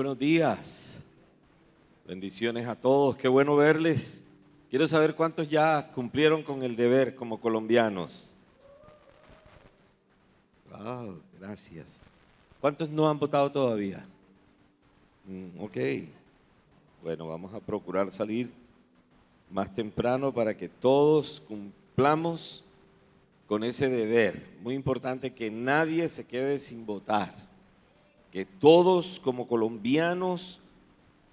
buenos días. Bendiciones a todos. Qué bueno verles. Quiero saber cuántos ya cumplieron con el deber como colombianos. Wow, gracias. ¿Cuántos no han votado todavía? Ok. Bueno, vamos a procurar salir más temprano para que todos cumplamos con ese deber. Muy importante que nadie se quede sin votar. Que todos como colombianos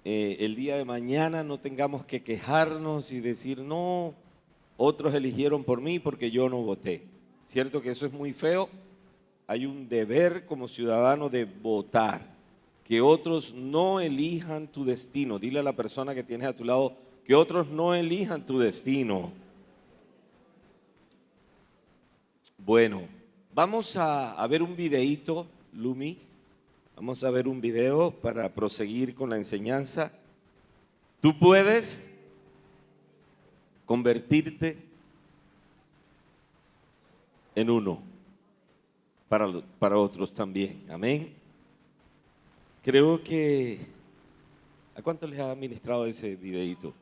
el día de mañana no tengamos que quejarnos y decir, no, otros eligieron por mí porque yo no voté. ¿Cierto que eso es muy feo? Hay un deber como ciudadano de votar, que otros no elijan tu destino. Dile a la persona que tienes a tu lado que otros no elijan tu destino. Bueno, vamos a ver un videíto, Lumi. Vamos a ver un video para proseguir con la enseñanza. Tú puedes convertirte en uno para otros también. Amén. Creo que... ¿A cuánto les ha ministrado ese videíto?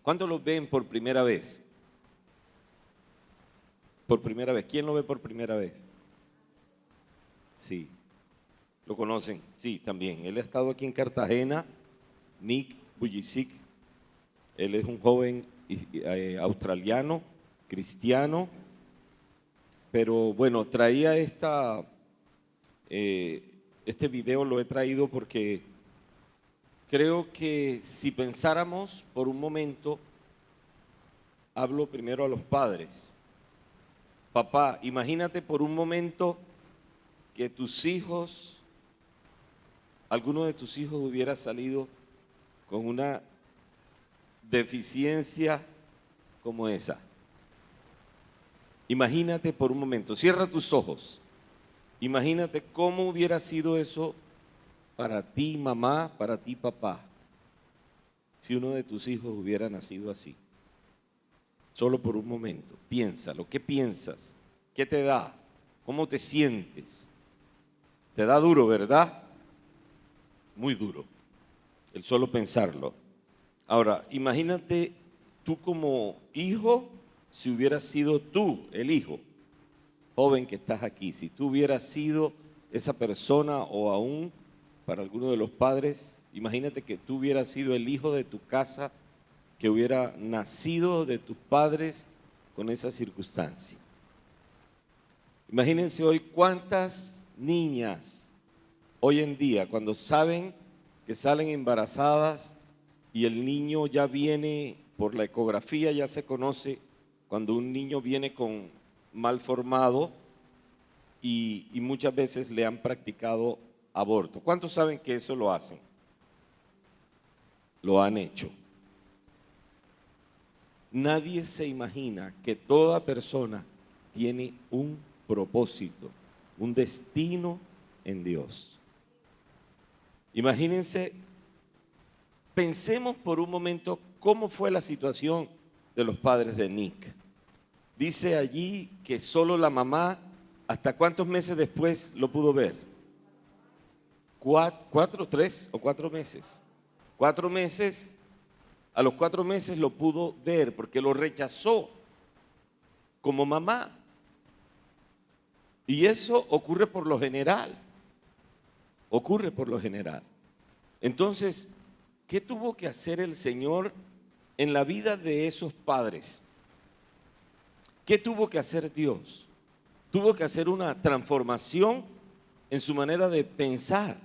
¿Cuántos lo ven por primera vez? Por primera vez. ¿Quién lo ve por primera vez? Sí. ¿Lo conocen? Sí, también. Él ha estado aquí en Cartagena, Nick Bujicic. Él es un joven australiano, cristiano, pero bueno, traía este video lo he traído porque creo que si pensáramos por un momento, hablo primero a los padres. Papá, imagínate por un momento que tus hijos, alguno de tus hijos hubiera salido con una deficiencia como esa. Imagínate por un momento, cierra tus ojos, imagínate cómo hubiera sido eso para ti, mamá, para ti, papá, si uno de tus hijos hubiera nacido así. Solo por un momento, piénsalo. ¿Qué piensas? ¿Qué te da? ¿Cómo te sientes? Te da duro, ¿verdad? Muy duro, el solo pensarlo. Ahora, imagínate tú como hijo, si hubieras sido tú el hijo, joven que estás aquí, si tú hubieras sido esa persona o aún para alguno de los padres, imagínate que tú hubieras sido el hijo de tu casa, que hubiera nacido de tus padres con esa circunstancia. Imagínense hoy cuántas niñas hoy en día, cuando saben que salen embarazadas y el niño ya viene, por la ecografía ya se conoce, cuando un niño viene con mal formado y muchas veces le han practicado aborto. ¿Cuántos saben que eso lo hacen? Lo han hecho. Nadie se imagina que toda persona tiene un propósito, un destino en Dios. Imagínense, pensemos por un momento cómo fue la situación de los padres de Nick. Dice allí que solo la mamá, ¿hasta cuántos meses después lo pudo ver? 3 o 4 meses. 4 meses, a los 4 meses lo pudo ver porque lo rechazó como mamá. Y eso ocurre por lo general. Ocurre por lo general. Entonces, ¿qué tuvo que hacer el Señor en la vida de esos padres? ¿Qué tuvo que hacer Dios? Tuvo que hacer una transformación en su manera de pensar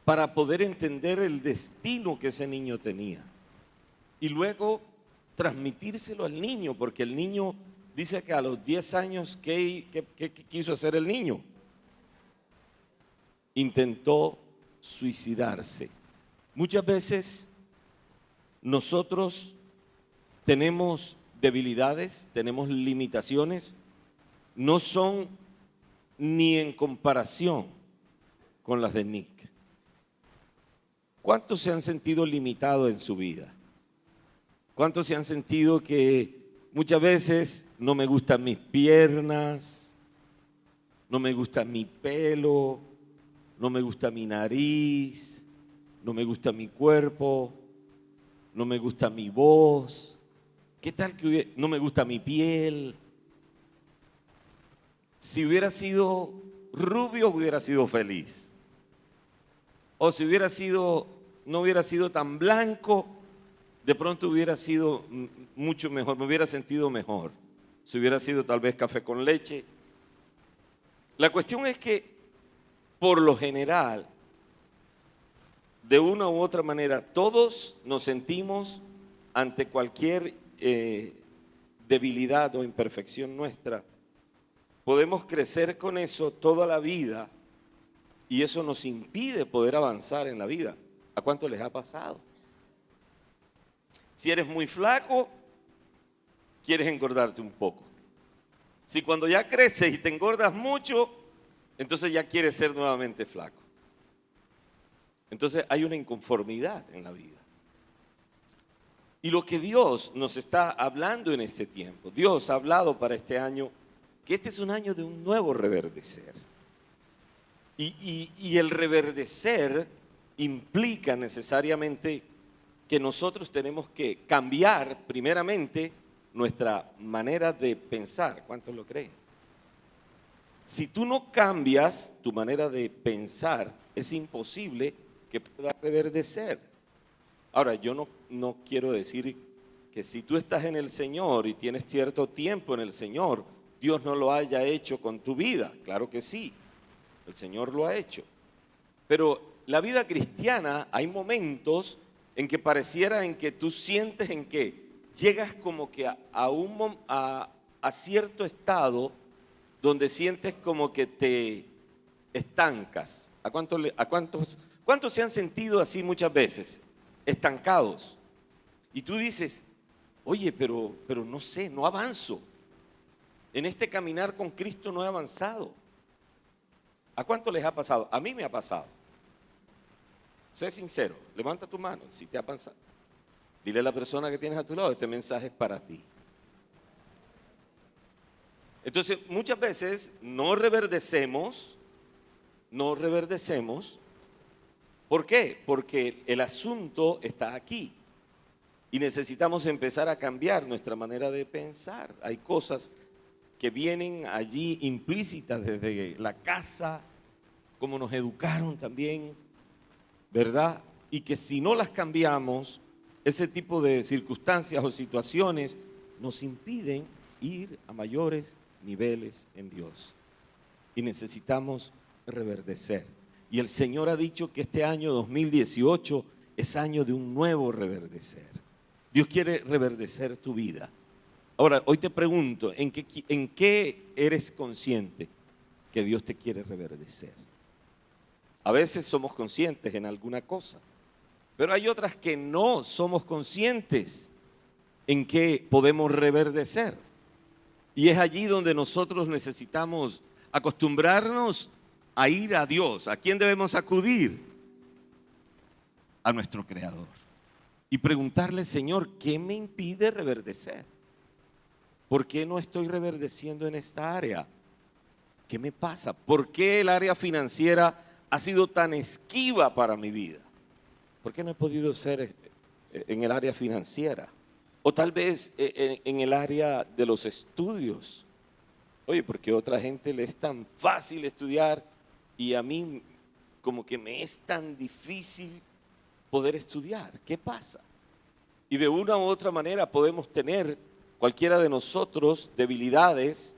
para poder entender el destino que ese niño tenía. Y luego transmitírselo al niño, porque el niño dice que a los 10 años, ¿qué quiso hacer el niño? Intentó suicidarse. Muchas veces nosotros tenemos debilidades, tenemos limitaciones, no son ni en comparación con las de Nick. ¿Cuántos se han sentido limitados en su vida? ¿Cuántos se han sentido que muchas veces no me gustan mis piernas, no me gusta mi pelo, no me gusta mi nariz, no me gusta mi cuerpo, no me gusta mi voz, ¿qué tal que no me gusta mi piel? Si hubiera sido rubio, hubiera sido feliz. O si no hubiera sido tan blanco, de pronto hubiera sido mucho mejor, me hubiera sentido mejor. Si hubiera sido tal vez café con leche. La cuestión es que, por lo general, de una u otra manera, todos nos sentimos ante cualquier debilidad o imperfección nuestra. Podemos crecer con eso toda la vida y eso nos impide poder avanzar en la vida. ¿A cuánto les ha pasado? Si eres muy flaco, quieres engordarte un poco. Si cuando ya creces y te engordas mucho, entonces ya quieres ser nuevamente flaco. Entonces hay una inconformidad en la vida. Y lo que Dios nos está hablando en este tiempo, Dios ha hablado para este año, que este es un año de un nuevo reverdecer. Y el reverdecer implica necesariamente que nosotros tenemos que cambiar primeramente nuestra manera de pensar. ¿Cuántos lo creen? Si tú no cambias tu manera de pensar, es imposible que pueda reverdecer. Ahora, yo no quiero decir que si tú estás en el Señor y tienes cierto tiempo en el Señor, Dios no lo haya hecho con tu vida. Claro que sí, el Señor lo ha hecho. Pero la vida cristiana, hay momentos en que pareciera en que tú sientes en que llegas como que a cierto estado donde sientes como que te estancas. ¿Cuántos se han sentido así muchas veces? Estancados. Y tú dices, oye, pero no sé, no avanzo. En este caminar con Cristo no he avanzado. ¿A cuánto les ha pasado? A mí me ha pasado. Sé sincero, levanta tu mano si te ha pasado. Dile a la persona que tienes a tu lado, este mensaje es para ti. Entonces, muchas veces no reverdecemos. ¿Por qué? Porque el asunto está aquí y necesitamos empezar a cambiar nuestra manera de pensar. Hay cosas que vienen allí implícitas desde la casa, como nos educaron también, ¿verdad? Y que si no las cambiamos, ese tipo de circunstancias o situaciones nos impiden ir a mayores niveles en Dios. Y necesitamos reverdecer. Y el Señor ha dicho que este año 2018 es año de un nuevo reverdecer. Dios quiere reverdecer tu vida. Ahora, hoy te pregunto, ¿en qué eres consciente que Dios te quiere reverdecer? A veces somos conscientes en alguna cosa, pero hay otras que no somos conscientes en qué podemos reverdecer. Y es allí donde nosotros necesitamos acostumbrarnos a ir a Dios. ¿A quién debemos acudir? A nuestro Creador. Y preguntarle, Señor, ¿qué me impide reverdecer? ¿Por qué no estoy reverdeciendo en esta área? ¿Qué me pasa? ¿Por qué el área financiera ha sido tan esquiva para mi vida? ¿Por qué no he podido ser en el área financiera? O tal vez en el área de los estudios. Oye, porque a otra gente le es tan fácil estudiar y a mí como que me es tan difícil poder estudiar. ¿Qué pasa? Y de una u otra manera podemos tener cualquiera de nosotros debilidades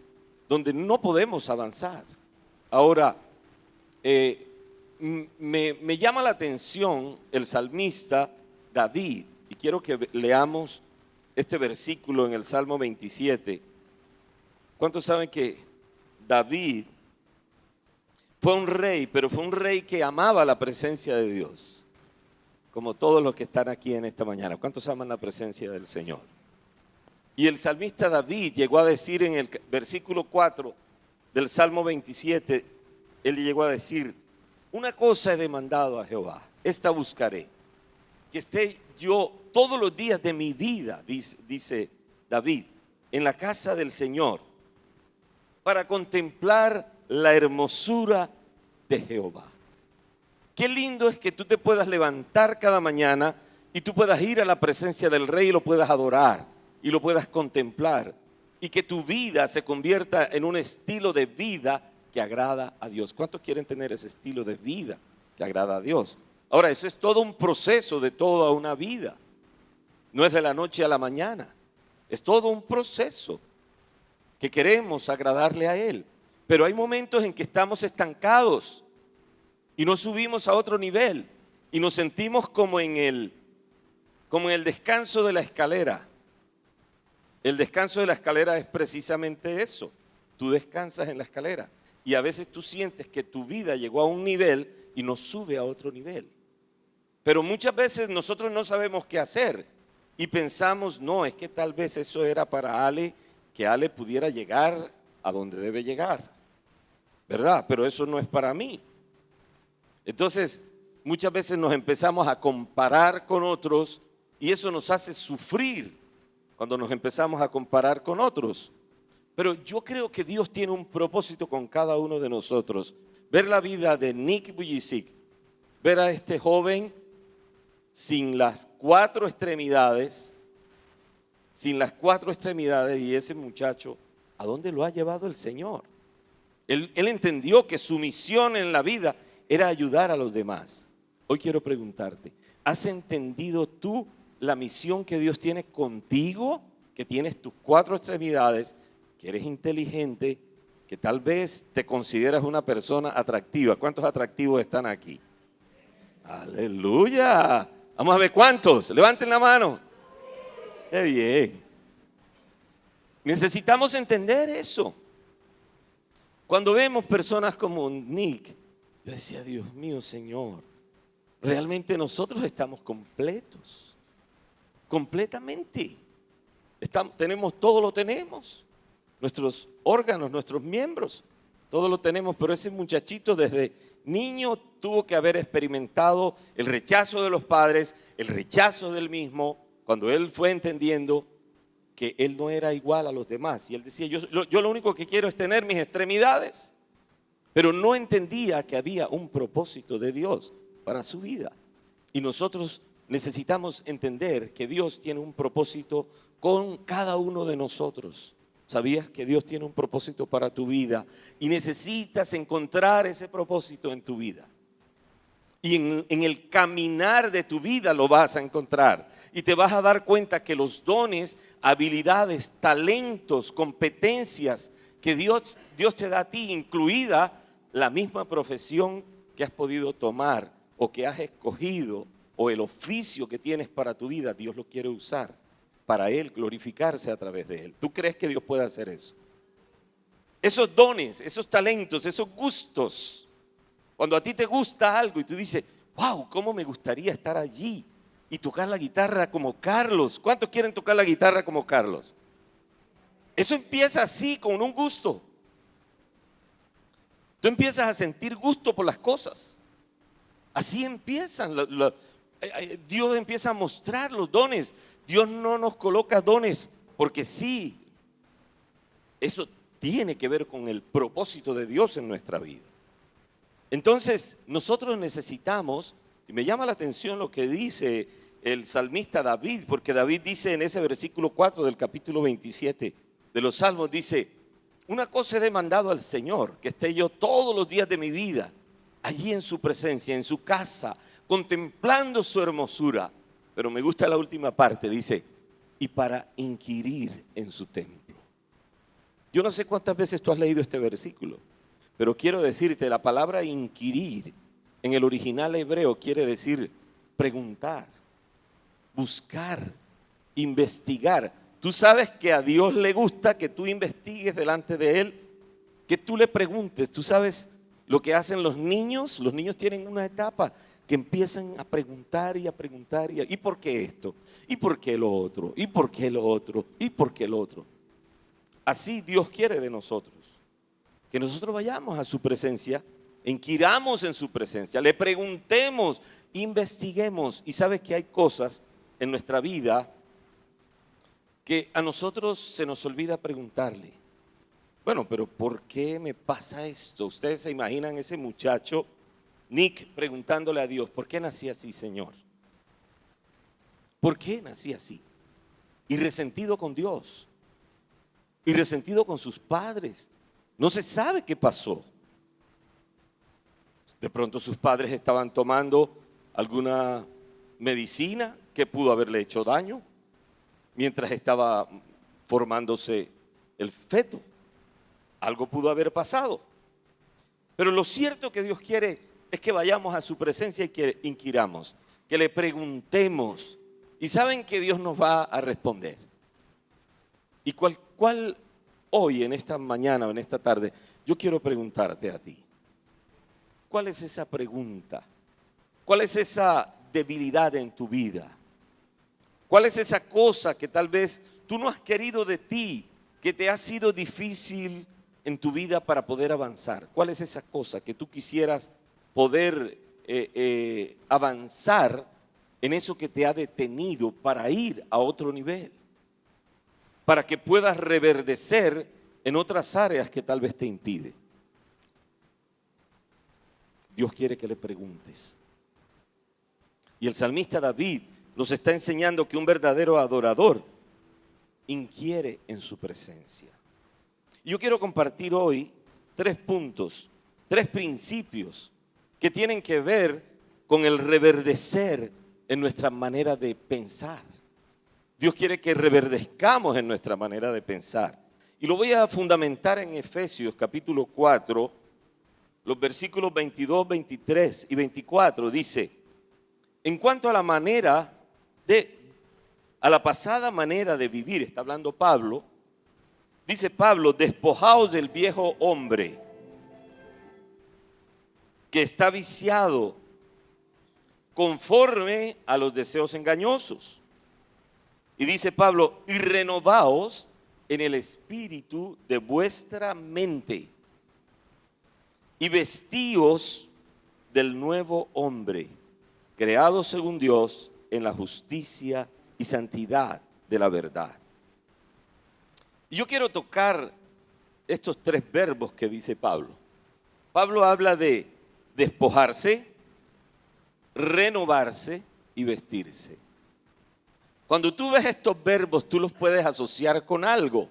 donde no podemos avanzar. Ahora, me llama la atención el salmista David, y quiero que leamos este versículo en el Salmo 27. ¿Cuántos saben que David fue un rey, pero fue un rey que amaba la presencia de Dios? Como todos los que están aquí en esta mañana. ¿Cuántos aman la presencia del Señor? Y el salmista David llegó a decir en el versículo 4 del Salmo 27, él llegó a decir, una cosa he demandado a Jehová, esta buscaré, que esté yo todos los días de mi vida, dice David, en la casa del Señor, para contemplar la hermosura de Jehová. Qué lindo es que tú te puedas levantar cada mañana y tú puedas ir a la presencia del Rey y lo puedas adorar y lo puedas contemplar. Y que tu vida se convierta en un estilo de vida que agrada a Dios. ¿Cuántos quieren tener ese estilo de vida que agrada a Dios? Ahora, eso es todo un proceso de toda una vida. No es de la noche a la mañana. Es todo un proceso que queremos agradarle a Él. Pero hay momentos en que estamos estancados y no subimos a otro nivel y nos sentimos como en el descanso de la escalera. El descanso de la escalera es precisamente eso. Tú descansas en la escalera y a veces tú sientes que tu vida llegó a un nivel y no sube a otro nivel. Pero muchas veces nosotros no sabemos qué hacer y pensamos, no, es que tal vez eso era para Ale, que Ale pudiera llegar a donde debe llegar, ¿verdad? Pero eso no es para mí. Entonces, muchas veces nos empezamos a comparar con otros y eso nos hace sufrir cuando nos empezamos a comparar con otros. Pero yo creo que Dios tiene un propósito con cada uno de nosotros. Ver la vida de Nick Vujicic, ver a este joven sin las cuatro extremidades, y ese muchacho, ¿a dónde lo ha llevado el Señor? Él entendió que su misión en la vida era ayudar a los demás. Hoy quiero preguntarte, ¿has entendido tú la misión que Dios tiene contigo? Que tienes tus cuatro extremidades, que eres inteligente, que tal vez te consideras una persona atractiva. ¿Cuántos atractivos están aquí? ¡Aleluya! Vamos a ver cuántos. Levanten la mano. ¡Qué bien! Necesitamos entender eso. Cuando vemos personas como Nick, yo decía, Dios mío, Señor, realmente nosotros estamos completos, completamente. Tenemos, todo lo tenemos, nuestros órganos, nuestros miembros, todo lo tenemos, pero ese muchachito desde niño tuvo que haber experimentado el rechazo de los padres, el rechazo del mismo, cuando él fue entendiendo que él no era igual a los demás. Y él decía, yo lo único que quiero es tener mis extremidades. Pero no entendía que había un propósito de Dios para su vida. Y nosotros necesitamos entender que Dios tiene un propósito con cada uno de nosotros. ¿Sabías que Dios tiene un propósito para tu vida? Y necesitas encontrar ese propósito en tu vida. Y en el caminar de tu vida lo vas a encontrar. Y te vas a dar cuenta que los dones, habilidades, talentos, competencias que Dios te da a ti, incluida la misma profesión que has podido tomar o que has escogido o el oficio que tienes para tu vida, Dios lo quiere usar para Él, glorificarse a través de Él. ¿Tú crees que Dios puede hacer eso? Esos dones, esos talentos, esos gustos. Cuando a ti te gusta algo y tú dices, wow, ¿cómo me gustaría estar allí y tocar la guitarra como Carlos? ¿Cuántos quieren tocar la guitarra como Carlos? Eso empieza así, con un gusto. Tú empiezas a sentir gusto por las cosas. Así empiezan. Dios empieza a mostrar los dones. Dios no nos coloca dones porque sí. Eso tiene que ver con el propósito de Dios en nuestra vida. Entonces, nosotros necesitamos, y me llama la atención lo que dice el salmista David, porque David dice en ese versículo 4 del capítulo 27 de los Salmos, dice, una cosa he demandado al Señor, que esté yo todos los días de mi vida, allí en su presencia, en su casa, contemplando su hermosura. Pero me gusta la última parte, dice, y para inquirir en su templo. Yo no sé cuántas veces tú has leído este versículo, pero quiero decirte, la palabra inquirir en el original hebreo quiere decir preguntar, buscar, investigar. Tú sabes que a Dios le gusta que tú investigues delante de Él, que tú le preguntes. Tú sabes lo que hacen los niños tienen una etapa que empiezan a preguntar y a preguntar, ¿y por qué esto? ¿Y por qué lo otro? ¿Y por qué lo otro? ¿Y por qué lo otro? Así Dios quiere de nosotros. Que nosotros vayamos a su presencia, inquiramos en su presencia, le preguntemos, investiguemos. Y sabes que hay cosas en nuestra vida que a nosotros se nos olvida preguntarle. Bueno, pero ¿por qué me pasa esto? Ustedes se imaginan ese muchacho Nick preguntándole a Dios, ¿por qué nací así, Señor? ¿Por qué nací así? Y resentido con Dios, y resentido con sus padres. No se sabe qué pasó. De pronto sus padres estaban tomando alguna medicina que pudo haberle hecho daño mientras estaba formándose el feto. Algo pudo haber pasado. Pero lo cierto que Dios quiere es que vayamos a su presencia y que inquiramos, que le preguntemos. Y saben que Dios nos va a responder. Y cuál hoy, en esta mañana o en esta tarde, yo quiero preguntarte a ti. ¿Cuál es esa pregunta? ¿Cuál es esa debilidad en tu vida? ¿Cuál es esa cosa que tal vez tú no has querido de ti, que te ha sido difícil en tu vida para poder avanzar? ¿Cuál es esa cosa que tú quisieras poder avanzar en eso que te ha detenido para ir a otro nivel? Para que puedas reverdecer en otras áreas que tal vez te impide. Dios quiere que le preguntes. Y el salmista David nos está enseñando que un verdadero adorador inquiere en su presencia. Y yo quiero compartir hoy 3 puntos, 3 principios que tienen que ver con el reverdecer en nuestra manera de pensar. Dios quiere que reverdezcamos en nuestra manera de pensar. Y lo voy a fundamentar en Efesios capítulo 4, los versículos 22, 23 y 24. Dice, en cuanto a la pasada manera de vivir, está hablando Pablo, dice Pablo, despojaos del viejo hombre que está viciado conforme a los deseos engañosos. Y dice Pablo, y renovaos en el espíritu de vuestra mente y vestíos del nuevo hombre, creado según Dios en la justicia y santidad de la verdad. Y yo quiero tocar estos 3 verbos que dice Pablo. Pablo habla de despojarse, renovarse y vestirse. Cuando tú ves estos verbos, tú los puedes asociar con algo.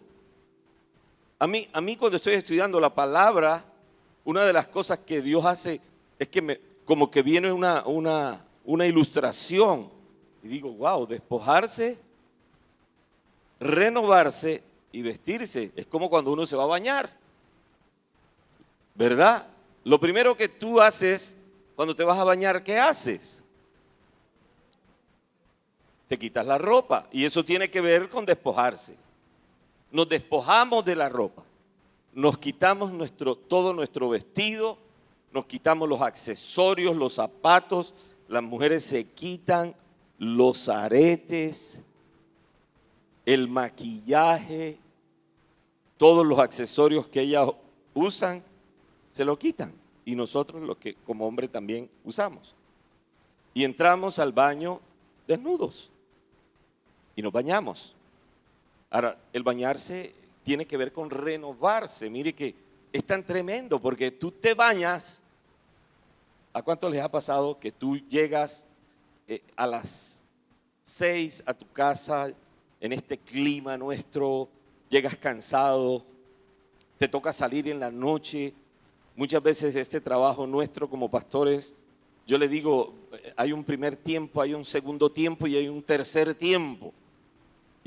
A mí cuando estoy estudiando la palabra, una de las cosas que Dios hace es que como que viene una ilustración. Y digo, wow, despojarse, renovarse y vestirse. Es como cuando uno se va a bañar, ¿verdad? Lo primero que tú haces cuando te vas a bañar, ¿qué haces? Te quitas la ropa y eso tiene que ver con despojarse. Nos despojamos de la ropa, nos quitamos todo nuestro vestido, nos quitamos los accesorios, los zapatos, las mujeres se quitan los aretes, el maquillaje, todos los accesorios que ellas usan, se lo quitan y nosotros los que como hombre también usamos. Y entramos al baño desnudos. Y nos bañamos. Ahora, el bañarse tiene que ver con renovarse. Mire que es tan tremendo porque tú te bañas. ¿A cuántos les ha pasado que tú llegas a las 6 a tu casa en este clima nuestro, llegas cansado, te toca salir en la noche? Muchas veces este trabajo nuestro como pastores, yo le digo, hay un primer tiempo, hay un segundo tiempo y hay un tercer tiempo.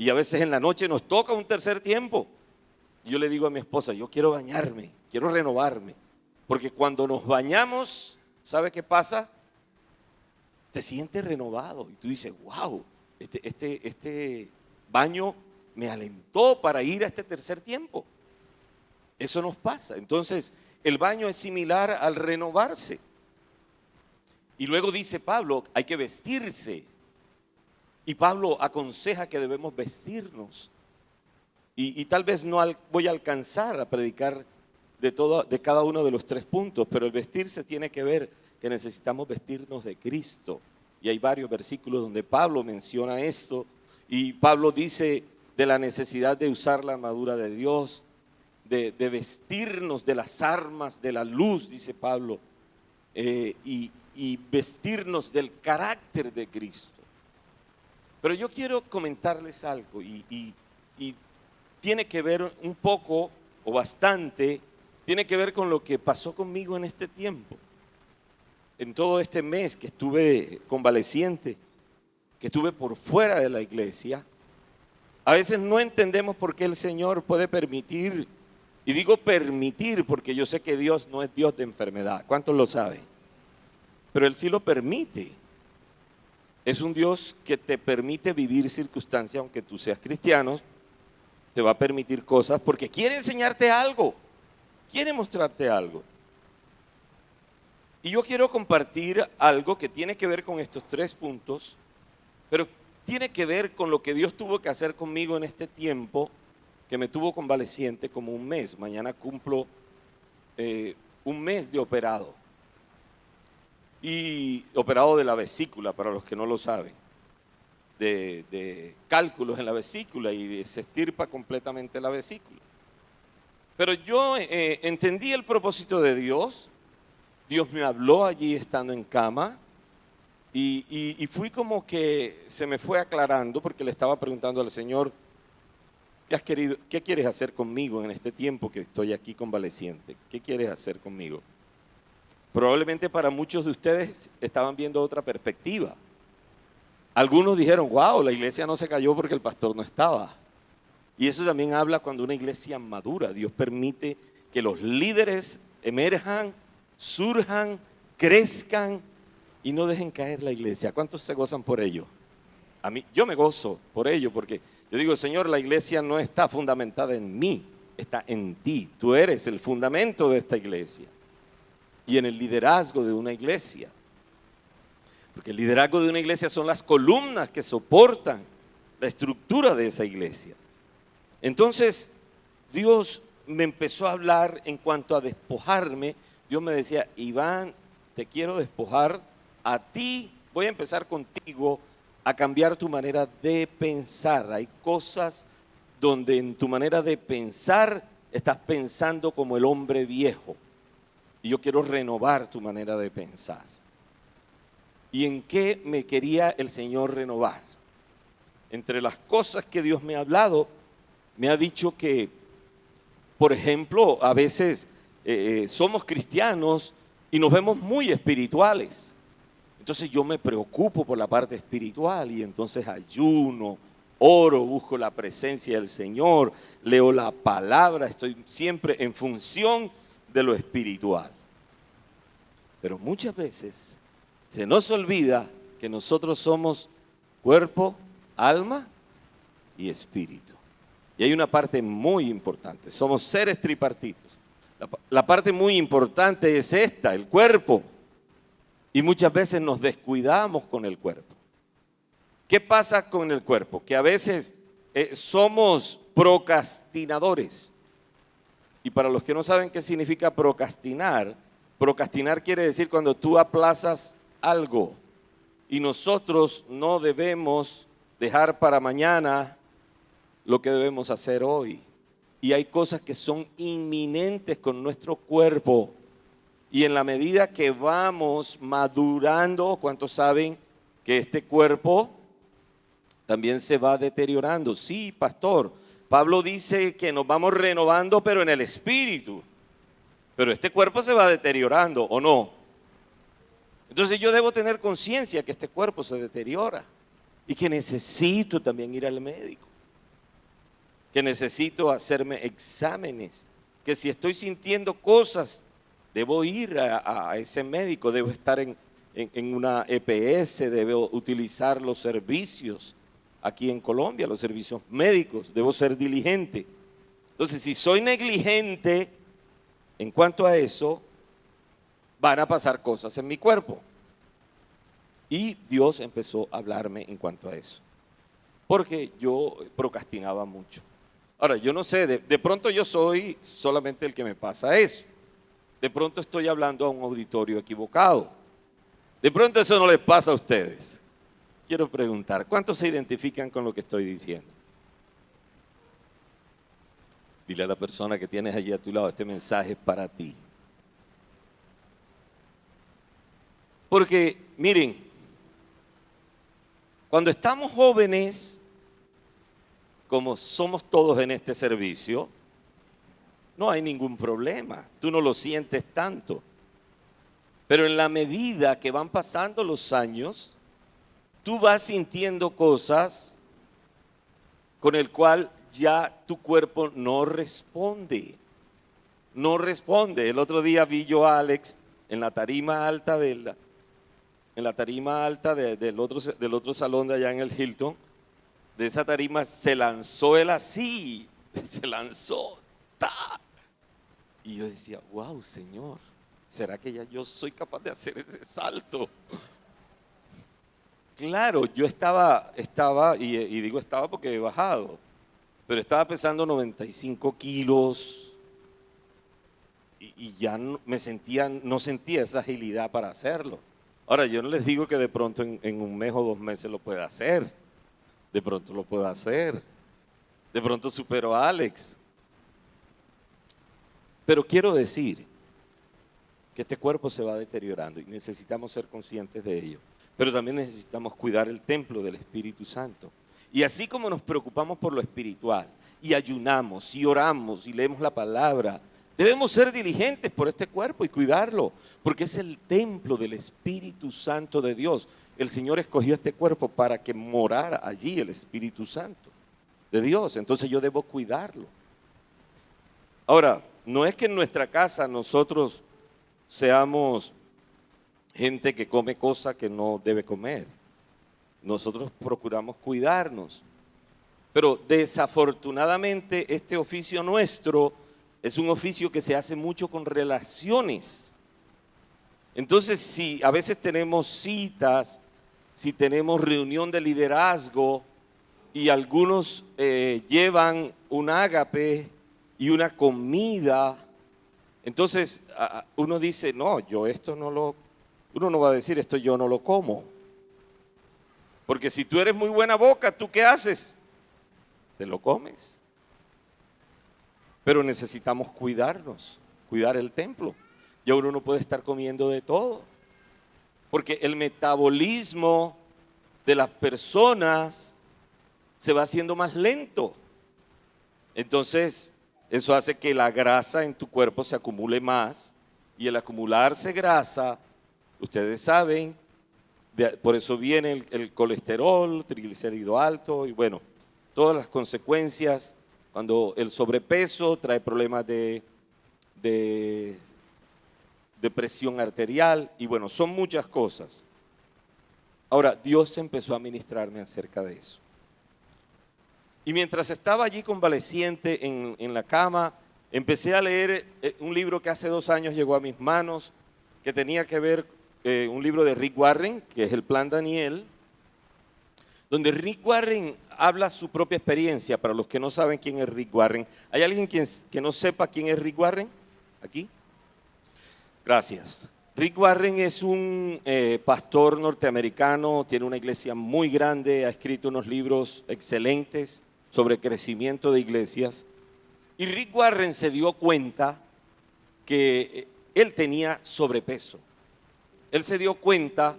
Y a veces en la noche nos toca un tercer tiempo. Yo le digo a mi esposa, yo quiero bañarme, quiero renovarme. Porque cuando nos bañamos, ¿sabe qué pasa? Te sientes renovado. Y tú dices, wow, este baño me alentó para ir a este tercer tiempo. Eso nos pasa. Entonces, el baño es similar al renovarse. Y luego dice Pablo, hay que vestirse. Y Pablo aconseja que debemos vestirnos. Y tal vez no voy a alcanzar a predicar de cada uno de los 3 puntos, pero el vestirse tiene que ver que necesitamos vestirnos de Cristo. Y hay varios versículos donde Pablo menciona esto. Y Pablo dice de la necesidad de usar la armadura de Dios, de vestirnos de las armas de la luz, dice Pablo. y vestirnos del carácter de Cristo. Pero yo quiero comentarles algo y tiene que ver un poco o bastante, tiene que ver con lo que pasó conmigo en este tiempo. En todo este mes que estuve convaleciente, que estuve por fuera de la iglesia, a veces no entendemos por qué el Señor puede permitir, y digo permitir porque yo sé que Dios no es Dios de enfermedad. ¿Cuántos lo saben? Pero Él sí lo permite. Es un Dios que te permite vivir circunstancias, aunque tú seas cristiano, te va a permitir cosas porque quiere enseñarte algo, quiere mostrarte algo. Y yo quiero compartir algo que tiene que ver con estos 3 puntos, pero tiene que ver con lo que Dios tuvo que hacer conmigo en este tiempo, que me tuvo convaleciente como un mes. Mañana cumplo un mes de operado. Y operado de la vesícula, para los que no lo saben, de cálculos en la vesícula, y se extirpa completamente la vesícula. Pero yo entendí el propósito de Dios. Dios me habló allí estando en cama y fui como que se me fue aclarando porque le estaba preguntando al Señor, ¿qué quieres hacer conmigo en este tiempo que estoy aquí convaleciente? ¿Qué quieres hacer conmigo? Probablemente para muchos de ustedes estaban viendo otra perspectiva. Algunos dijeron, wow, la iglesia no se cayó porque el pastor no estaba. Y eso también habla cuando una iglesia madura. Dios permite que los líderes emerjan, surjan, crezcan y no dejen caer la iglesia. ¿Cuántos se gozan por ello? Yo me gozo por ello porque yo digo, Señor, la iglesia no está fundamentada en mí, está en ti. Tú eres el fundamento de esta iglesia y en el liderazgo de una iglesia. Porque el liderazgo de una iglesia son las columnas que soportan la estructura de esa iglesia. Entonces, Dios me empezó a hablar en cuanto a despojarme. Dios me decía, Iván, te quiero despojar a ti, voy a empezar contigo a cambiar tu manera de pensar. Hay cosas donde en tu manera de pensar estás pensando como el hombre viejo. Y yo quiero renovar tu manera de pensar. ¿Y en qué me quería el Señor renovar? Entre las cosas que Dios me ha hablado, me ha dicho que, por ejemplo, a veces somos cristianos y nos vemos muy espirituales. Entonces yo me preocupo por la parte espiritual y entonces ayuno, oro, busco la presencia del Señor, leo la palabra, estoy siempre en función de lo espiritual. Pero muchas veces se nos olvida que nosotros somos cuerpo, alma y espíritu. Y hay una parte muy importante, somos seres tripartitos. La parte muy importante es esta, el cuerpo. Y muchas veces nos descuidamos con el cuerpo. ¿Qué pasa con el cuerpo? Que a veces somos procrastinadores. Y para los que no saben qué significa procrastinar quiere decir cuando tú aplazas algo. Y nosotros no debemos dejar para mañana lo que debemos hacer hoy. Y hay cosas que son inminentes con nuestro cuerpo. Y en la medida que vamos madurando, ¿cuántos saben que este cuerpo también se va deteriorando? Sí, pastor. Pablo dice que nos vamos renovando, pero en el espíritu. Pero este cuerpo se va deteriorando, ¿o no? Entonces yo debo tener conciencia que este cuerpo se deteriora y que necesito también ir al médico, que necesito hacerme exámenes, que si estoy sintiendo cosas, debo ir a ese médico, debo estar en una EPS, debo utilizar los servicios aquí en Colombia, los servicios médicos, debo ser diligente. Entonces, si soy negligente en cuanto a eso, van a pasar cosas en mi cuerpo. Y Dios empezó a hablarme en cuanto a eso, porque yo procrastinaba mucho. Ahora, yo no sé, de pronto yo soy solamente el que me pasa eso. De pronto estoy hablando a un auditorio equivocado. De pronto eso no les pasa a ustedes. Quiero preguntar, ¿cuántos se identifican con lo que estoy diciendo? Dile a la persona que tienes allí a tu lado, este mensaje es para ti. Porque, miren, cuando estamos jóvenes, como somos todos en este servicio, no hay ningún problema, tú no lo sientes tanto. Pero en la medida que van pasando los años, tú vas sintiendo cosas con el cual ya tu cuerpo no responde. No responde. El otro día vi yo a Alex en la tarima alta del otro salón de allá en el Hilton. De esa tarima se lanzó él así, se lanzó. ¡Ta! Y yo decía, wow, Señor, ¿será que ya yo soy capaz de hacer ese salto? Claro, yo estaba, y digo estaba porque he bajado, pero estaba pesando 95 kilos y ya no sentía esa agilidad para hacerlo. Ahora, yo no les digo que de pronto en un mes o 2 meses lo pueda hacer, de pronto lo puedo hacer, de pronto supero a Alex. Pero quiero decir que este cuerpo se va deteriorando y necesitamos ser conscientes de ello. Pero también necesitamos cuidar el templo del Espíritu Santo. Y así como nos preocupamos por lo espiritual, y ayunamos, y oramos, y leemos la palabra, debemos ser diligentes por este cuerpo y cuidarlo, porque es el templo del Espíritu Santo de Dios. El Señor escogió este cuerpo para que morara allí el Espíritu Santo de Dios, entonces yo debo cuidarlo. Ahora, no es que en nuestra casa nosotros seamos gente que come cosas que no debe comer. Nosotros procuramos cuidarnos. Pero desafortunadamente este oficio nuestro es un oficio que se hace mucho con relaciones. Entonces, si a veces tenemos citas, si tenemos reunión de liderazgo y algunos llevan un ágape y una comida, entonces uno dice, no, uno no va a decir esto yo no lo como. Porque si tú eres muy buena boca, ¿tú qué haces? Te lo comes. Pero necesitamos cuidarnos, cuidar el templo. Ya uno no puede estar comiendo de todo. Porque el metabolismo de las personas se va haciendo más lento. Entonces, eso hace que la grasa en tu cuerpo se acumule más. Y el acumularse grasa, ustedes saben, por eso viene el colesterol, triglicérido alto y bueno, todas las consecuencias. Cuando el sobrepeso trae problemas de presión arterial y bueno, son muchas cosas. Ahora, Dios empezó a ministrarme acerca de eso. Y mientras estaba allí convaleciente en la cama, empecé a leer un libro que hace 2 años llegó a mis manos, que tenía que ver, un libro de Rick Warren, que es el Plan Daniel, donde Rick Warren habla su propia experiencia. Para los que no saben quién es Rick Warren, ¿hay alguien que no sepa quién es Rick Warren? ¿Aquí? Gracias. Rick Warren es un pastor norteamericano, tiene una iglesia muy grande, ha escrito unos libros excelentes sobre crecimiento de iglesias. Y Rick Warren se dio cuenta que él tenía sobrepeso. Él se dio cuenta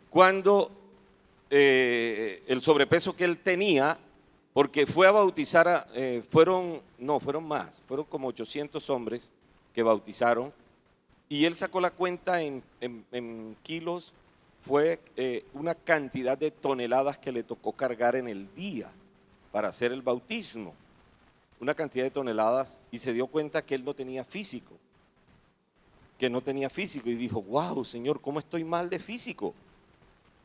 cuando el sobrepeso que él tenía, porque fue a bautizar, fueron como 800 hombres que bautizaron, y él sacó la cuenta en kilos, fue una cantidad de toneladas que le tocó cargar en el día para hacer el bautismo, una cantidad de toneladas, y se dio cuenta que él no tenía físico, y dijo, wow, Señor, ¿cómo estoy mal de físico?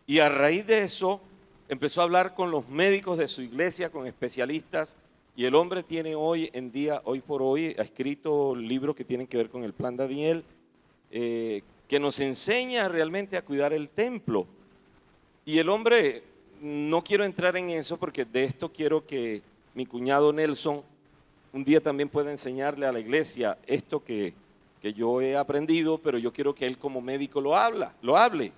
Y a raíz de eso empezó a hablar con los médicos de su iglesia, con especialistas, y el hombre tiene hoy por hoy, ha escrito libros que tienen que ver con el Plan Daniel, que nos enseña realmente a cuidar el templo. Y el hombre, no quiero entrar en eso porque de esto quiero que mi cuñado Nelson un día también pueda enseñarle a la iglesia esto que yo he aprendido, pero yo quiero que él como médico lo hable.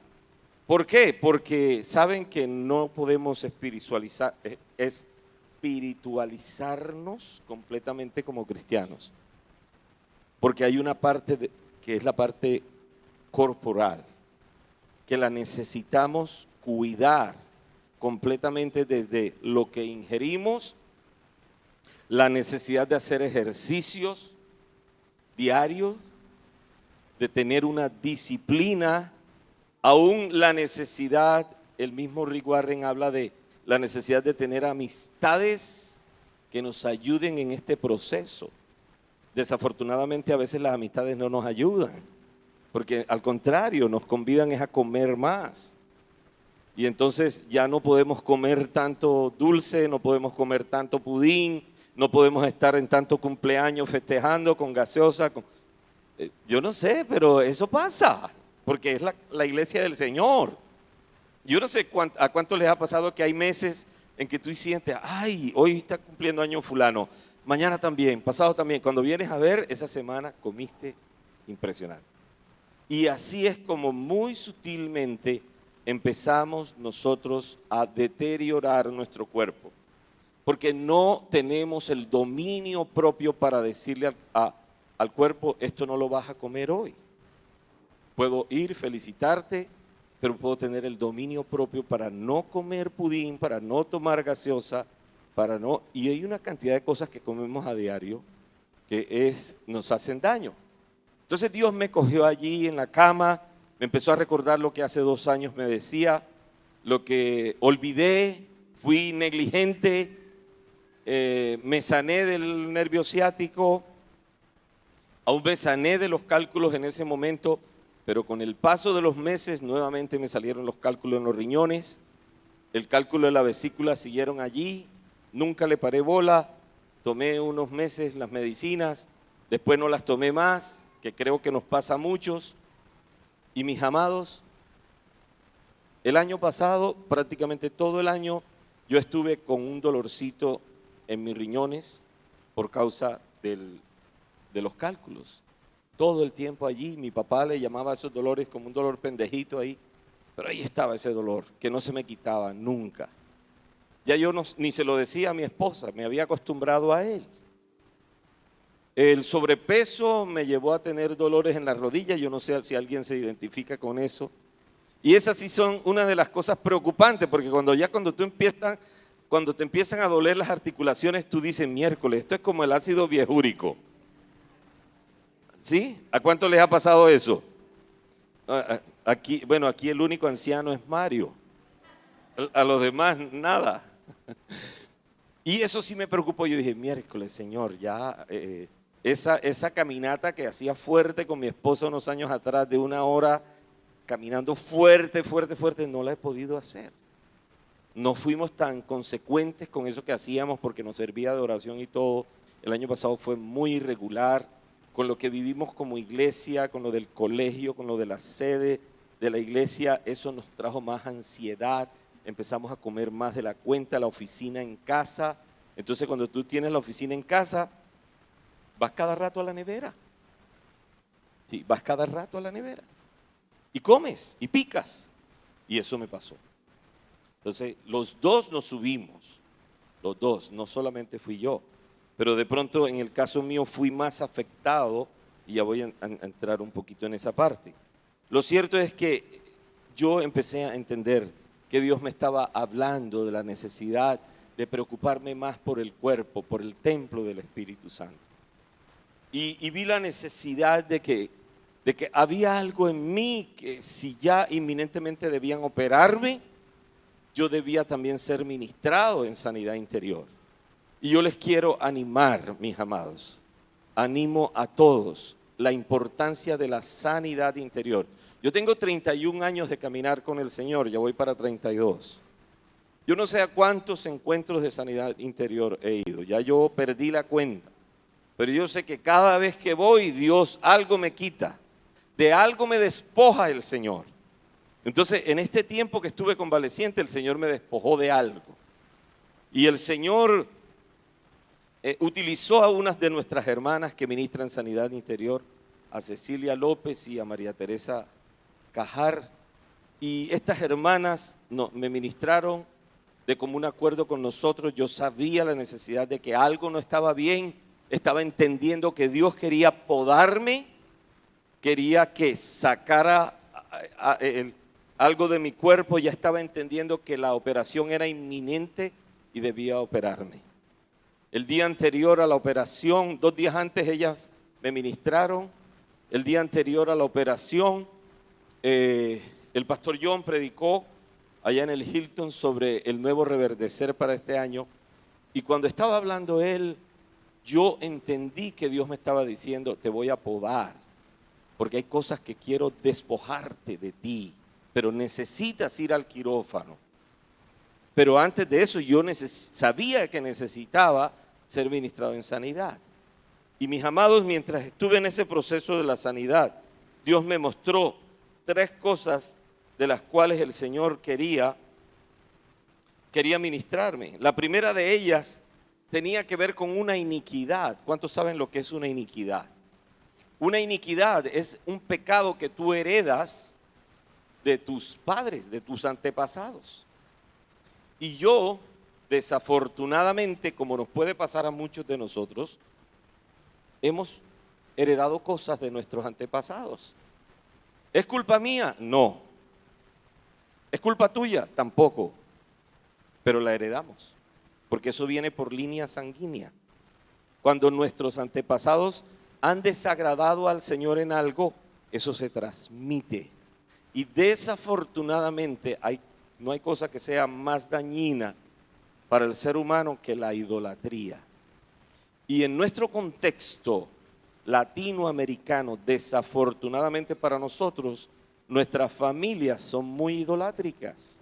¿Por qué? Porque saben que no podemos espiritualizarnos completamente como cristianos. Porque hay una parte que es la parte corporal, que la necesitamos cuidar completamente desde lo que ingerimos, la necesidad de hacer ejercicios diarios, de tener una disciplina, aún la necesidad, el mismo Rick Warren habla de la necesidad de tener amistades que nos ayuden en este proceso. Desafortunadamente a veces las amistades no nos ayudan, porque al contrario nos convidan es a comer más. Y entonces ya no podemos comer tanto dulce, no podemos comer tanto pudín, no podemos estar en tanto cumpleaños festejando con gaseosa. Yo no sé, pero eso pasa, porque es la iglesia del Señor. Yo no sé a cuánto les ha pasado que hay meses en que tú sientes, ay, hoy está cumpliendo año fulano, mañana también, pasado también. Cuando vienes a ver, esa semana comiste impresionante. Y así es como muy sutilmente empezamos nosotros a deteriorar nuestro cuerpo, porque no tenemos el dominio propio para decirle al cuerpo, esto no lo vas a comer hoy. Puedo ir, felicitarte, pero puedo tener el dominio propio para no comer pudín, para no tomar gaseosa, para no... Y hay una cantidad de cosas que comemos a diario que nos hacen daño. Entonces Dios me cogió allí en la cama, me empezó a recordar lo que hace 2 años me decía, lo que olvidé, fui negligente, me sané del nervio ciático, aún me sané de los cálculos en ese momento, pero con el paso de los meses nuevamente me salieron los cálculos en los riñones, el cálculo de la vesícula siguieron allí, nunca le paré bola, tomé unos meses las medicinas, después no las tomé más, que creo que nos pasa a muchos. Y mis amados, el año pasado, prácticamente todo el año, yo estuve con un dolorcito en mis riñones por causa de los cálculos. Todo el tiempo allí, mi papá le llamaba a esos dolores como un dolor pendejito ahí, pero ahí estaba ese dolor, que no se me quitaba nunca. Ya yo ni se lo decía a mi esposa, me había acostumbrado a él. El sobrepeso me llevó a tener dolores en las rodillas, yo no sé si alguien se identifica con eso. Y esas sí son una de las cosas preocupantes, porque cuando te empiezan a doler las articulaciones, tú dices, miércoles, esto es como el ácido biehúrico. ¿Sí? ¿A cuánto les ha pasado eso? Aquí el único anciano es Mario. A los demás, nada. Y eso sí me preocupó. Yo dije, miércoles, Señor, ya esa caminata que hacía fuerte con mi esposa unos años atrás, de 1 hora, caminando fuerte, no la he podido hacer. No fuimos tan consecuentes con eso que hacíamos porque nos servía de oración y todo. El año pasado fue muy irregular, con lo que vivimos como iglesia, con lo del colegio, con lo de la sede de la iglesia, eso nos trajo más ansiedad. Empezamos a comer más de la cuenta, la oficina en casa. Entonces cuando tú tienes la oficina en casa, vas cada rato a la nevera. Sí, vas cada rato a la nevera. Y comes y picas. Y eso me pasó. Entonces los dos nos subimos. Los dos, no solamente fui yo. Pero de pronto en el caso mío fui más afectado y ya voy a entrar un poquito en esa parte. Lo cierto es que yo empecé a entender que Dios me estaba hablando de la necesidad de preocuparme más por el cuerpo, por el templo del Espíritu Santo. Y vi la necesidad de que había algo en mí que si ya inminentemente debían operarme, yo debía también ser ministrado en sanidad interior. Y yo les quiero animar, mis amados, animo a todos la importancia de la sanidad interior. Yo tengo 31 años de caminar con el Señor, ya voy para 32. Yo no sé a cuántos encuentros de sanidad interior he ido, ya yo perdí la cuenta, pero yo sé que cada vez que voy, Dios algo me quita, de algo me despoja el Señor. Entonces, en este tiempo que estuve convaleciente, el Señor me despojó de algo. Y el Señor utilizó a unas de nuestras hermanas que ministran sanidad interior, a Cecilia López y a María Teresa Cajar, y estas hermanas me ministraron de común acuerdo con nosotros. Yo sabía la necesidad de que algo no estaba bien, estaba entendiendo que Dios quería podarme, quería que sacara algo de mi cuerpo ya estaba entendiendo que la operación era inminente y debía operarme. El día anterior a la operación, 2 días antes ellas me ministraron. El día anterior a la operación, el pastor John predicó allá en el Hilton sobre el nuevo reverdecer para este año. Y cuando estaba hablando él, yo entendí que Dios me estaba diciendo, te voy a podar, porque hay cosas que quiero despojarte de ti, pero necesitas ir al quirófano. Pero antes de eso yo sabía que necesitaba ser ministrado en sanidad. Y mis amados, mientras estuve en ese proceso de la sanidad, Dios me mostró 3 cosas de las cuales el Señor quería ministrarme. La primera de ellas tenía que ver con una iniquidad. ¿Cuántos saben lo que es una iniquidad? Una iniquidad es un pecado que tú heredas de tus padres, de tus antepasados. Y yo, desafortunadamente, como nos puede pasar a muchos de nosotros, hemos heredado cosas de nuestros antepasados. ¿Es culpa mía? No. ¿Es culpa tuya? Tampoco. Pero la heredamos, porque eso viene por línea sanguínea. Cuando nuestros antepasados han desagradado al Señor en algo, eso se transmite. Y desafortunadamente no hay cosa que sea más dañina para el ser humano que la idolatría. Y en nuestro contexto latinoamericano, desafortunadamente para nosotros, nuestras familias son muy idolátricas.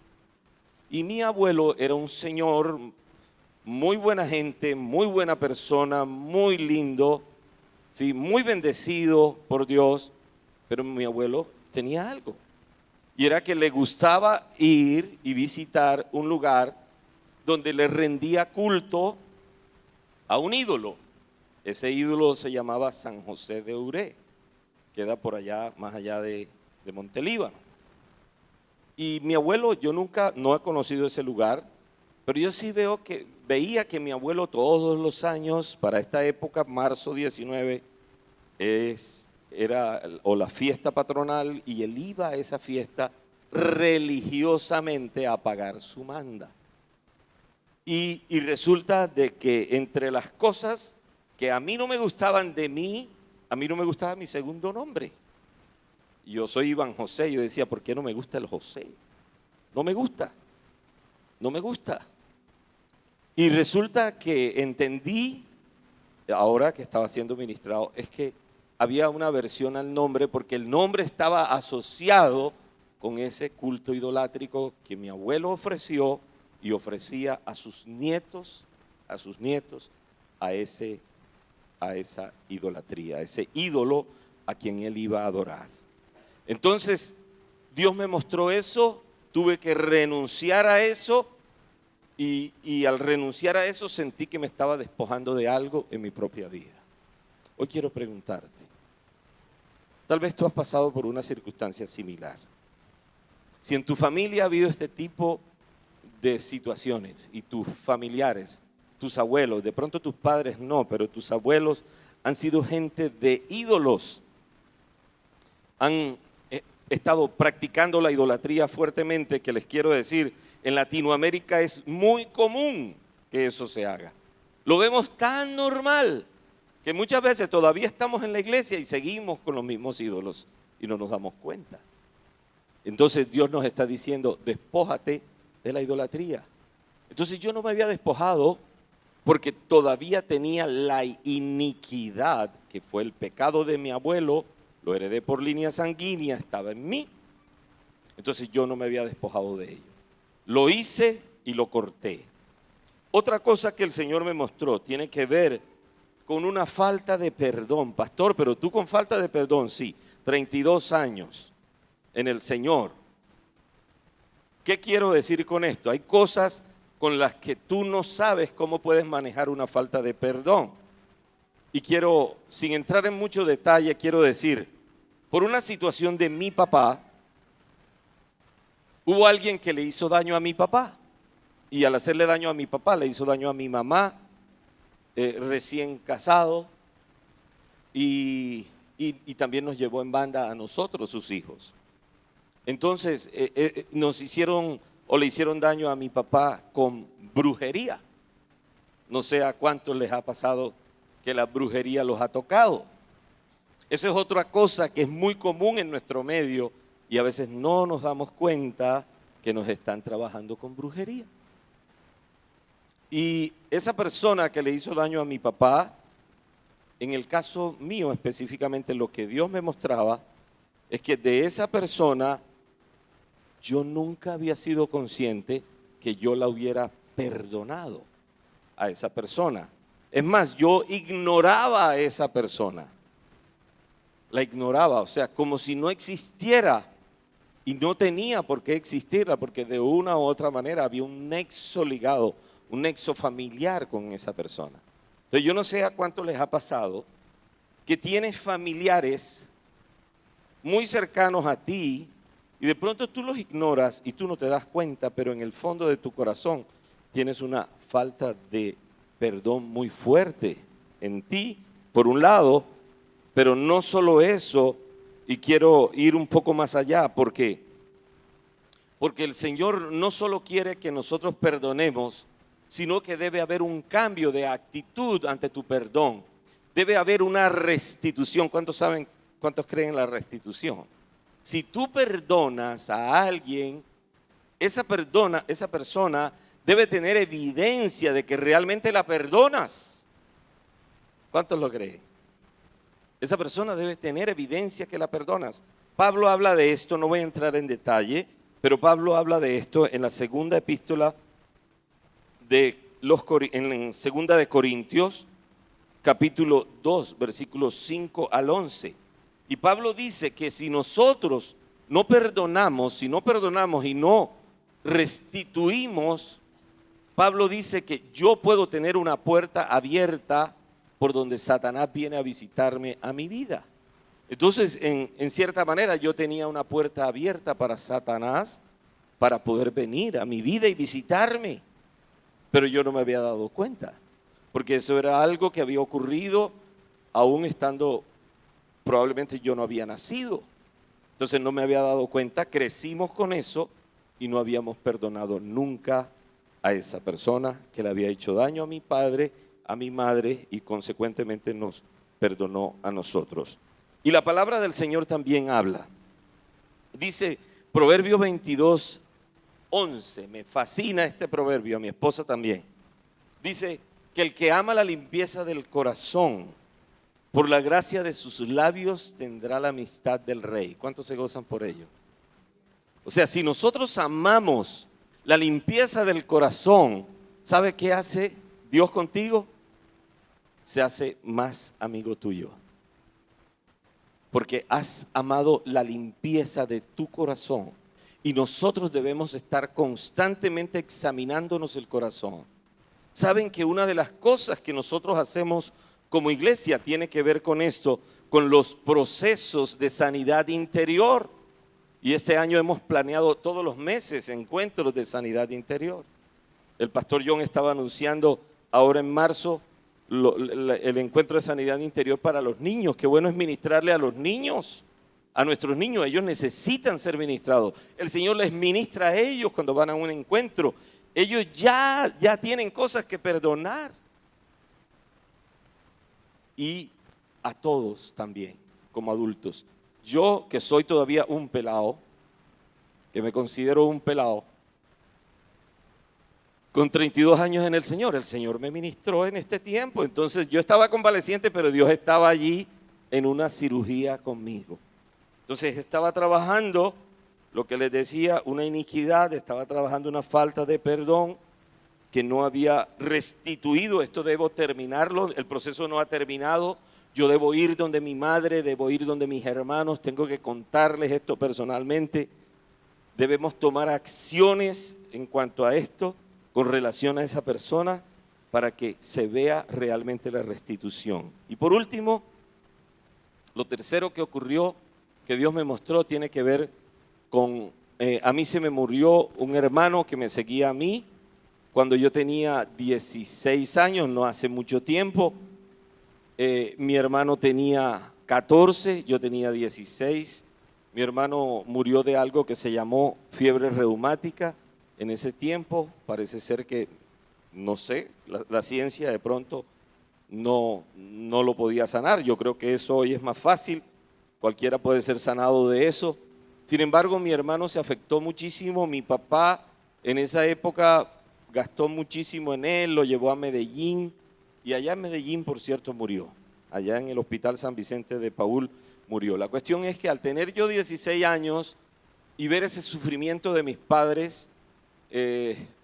Y mi abuelo era un señor muy buena gente, muy buena persona, muy lindo, ¿sí? Muy bendecido por Dios, pero mi abuelo tenía algo. Y era que le gustaba ir y visitar un lugar donde le rendía culto a un ídolo. Ese ídolo se llamaba San José de Uré, queda por allá, más allá de Montelíbano. Y mi abuelo, yo nunca no he conocido ese lugar, pero yo sí veía que mi abuelo todos los años, para esta época, marzo 19, era la fiesta patronal, y él iba a esa fiesta religiosamente a pagar su manda. Y resulta de que entre las cosas que a mí no me gustaban de mí, a mí no me gustaba mi segundo nombre. Yo soy Iván José, yo decía, ¿por qué no me gusta el José? No me gusta, no me gusta. Y resulta que entendí, ahora que estaba siendo ministrado, es que había una versión al nombre, porque el nombre estaba asociado con ese culto idolátrico que mi abuelo ofreció y ofrecía a sus nietos, a esa idolatría, a ese ídolo a quien él iba a adorar. Entonces, Dios me mostró eso, tuve que renunciar a eso, y al renunciar a eso sentí que me estaba despojando de algo en mi propia vida. Hoy quiero preguntarte, tal vez tú has pasado por una circunstancia similar. Si en tu familia ha habido este tipo de situaciones y tus familiares, tus abuelos, de pronto tus padres no, pero tus abuelos han sido gente de ídolos, han estado practicando la idolatría fuertemente, que les quiero decir, en Latinoamérica es muy común que eso se haga. Lo vemos tan normal que muchas veces todavía estamos en la iglesia y seguimos con los mismos ídolos y no nos damos cuenta. Entonces Dios nos está diciendo, despójate de la idolatría. Entonces yo no me había despojado porque todavía tenía la iniquidad, que fue el pecado de mi abuelo, lo heredé por línea sanguínea, estaba en mí. Entonces yo no me había despojado de ello. Lo hice y lo corté. Otra cosa que el Señor me mostró tiene que ver con una falta de perdón. Pastor, pero tú con falta de perdón, sí, 32 años en el Señor. ¿Qué quiero decir con esto? Hay cosas con las que tú no sabes cómo puedes manejar una falta de perdón. Y quiero, sin entrar en mucho detalle, quiero decir, por una situación de mi papá, hubo alguien que le hizo daño a mi papá. Y al hacerle daño a mi papá, le hizo daño a mi mamá, recién casado, y también nos llevó en banda a nosotros, sus hijos. Entonces nos hicieron o le hicieron daño a mi papá con brujería. No sé a cuántos les ha pasado que la brujería los ha tocado. Esa es otra cosa que es muy común en nuestro medio y a veces no nos damos cuenta que nos están trabajando con brujería. Y esa persona que le hizo daño a mi papá, en el caso mío específicamente, lo que Dios me mostraba es que de esa persona yo nunca había sido consciente que yo la hubiera perdonado a esa persona. Es más, yo ignoraba a esa persona. La ignoraba, o sea, como si no existiera y no tenía por qué existirla, porque de una u otra manera había un nexo ligado, un nexo familiar con esa persona. Entonces yo no sé a cuánto les ha pasado que tienes familiares muy cercanos a ti y de pronto tú los ignoras y tú no te das cuenta, pero en el fondo de tu corazón tienes una falta de perdón muy fuerte en ti, por un lado, pero no solo eso, y quiero ir un poco más allá, porque el Señor no solo quiere que nosotros perdonemos, sino que debe haber un cambio de actitud ante tu perdón. Debe haber una restitución. ¿Cuántos creen en la restitución? Si tú perdonas a alguien, esa persona debe tener evidencia de que realmente la perdonas. ¿Cuántos lo creen? Esa persona debe tener evidencia que la perdonas. Pablo habla de esto, no voy a entrar en detalle, pero Pablo habla de esto en la segunda epístola en segunda de Corintios, capítulo 2, versículos 5 al 11. Y Pablo dice que si nosotros no perdonamos y no restituimos, Pablo dice que yo puedo tener una puerta abierta por donde Satanás viene a visitarme a mi vida. Entonces, en cierta manera, yo tenía una puerta abierta para Satanás para poder venir a mi vida y visitarme. Pero yo no me había dado cuenta, porque eso era algo que había ocurrido aún estando, probablemente yo no había nacido. Entonces no me había dado cuenta, crecimos con eso y no habíamos perdonado nunca a esa persona que le había hecho daño a mi padre, a mi madre y consecuentemente nos perdonó a nosotros. Y la palabra del Señor también habla. Dice Proverbio 22, 11, me fascina este proverbio, a mi esposa también. Dice que el que ama la limpieza del corazón, por la gracia de sus labios tendrá la amistad del rey. ¿Cuántos se gozan por ello? O sea, si nosotros amamos la limpieza del corazón, ¿sabe qué hace Dios contigo? Se hace más amigo tuyo. Porque has amado la limpieza de tu corazón. Y nosotros debemos estar constantemente examinándonos el corazón. Saben que una de las cosas que nosotros hacemos como iglesia tiene que ver con esto, con los procesos de sanidad interior. Y este año hemos planeado todos los meses encuentros de sanidad interior. El pastor John estaba anunciando ahora en marzo el encuentro de sanidad interior para los niños. Qué bueno es ministrarle a los niños. A nuestros niños, ellos necesitan ser ministrados. El Señor les ministra a ellos cuando van a un encuentro. Ellos ya tienen cosas que perdonar. Y a todos también, como adultos. Yo, que soy todavía un pelado, que me considero un pelado, con 32 años en el Señor me ministró en este tiempo. Entonces yo estaba convaleciente, pero Dios estaba allí en una cirugía conmigo. Entonces estaba trabajando, lo que les decía, una iniquidad, estaba trabajando una falta de perdón que no había restituido. Esto debo terminarlo, el proceso no ha terminado. Yo debo ir donde mi madre, debo ir donde mis hermanos, tengo que contarles esto personalmente. Debemos tomar acciones en cuanto a esto con relación a esa persona para que se vea realmente la restitución. Y por último, lo tercero que ocurrió, que Dios me mostró, tiene que ver con, a mí se me murió un hermano que me seguía a mí cuando yo tenía 16 años, no hace mucho tiempo. Mi hermano tenía 14, yo tenía 16. Mi hermano murió de algo que se llamó fiebre reumática. En ese tiempo parece ser que, no sé, la ciencia de pronto no lo podía sanar. Yo creo que eso hoy es más fácil, cualquiera puede ser sanado de eso. Sin embargo, mi hermano se afectó muchísimo. Mi papá en esa época gastó muchísimo en él, lo llevó a Medellín, y allá en Medellín, por cierto, murió. Allá en el Hospital San Vicente de Paúl murió. La cuestión es que al tener yo 16 años y ver ese sufrimiento de mis padres,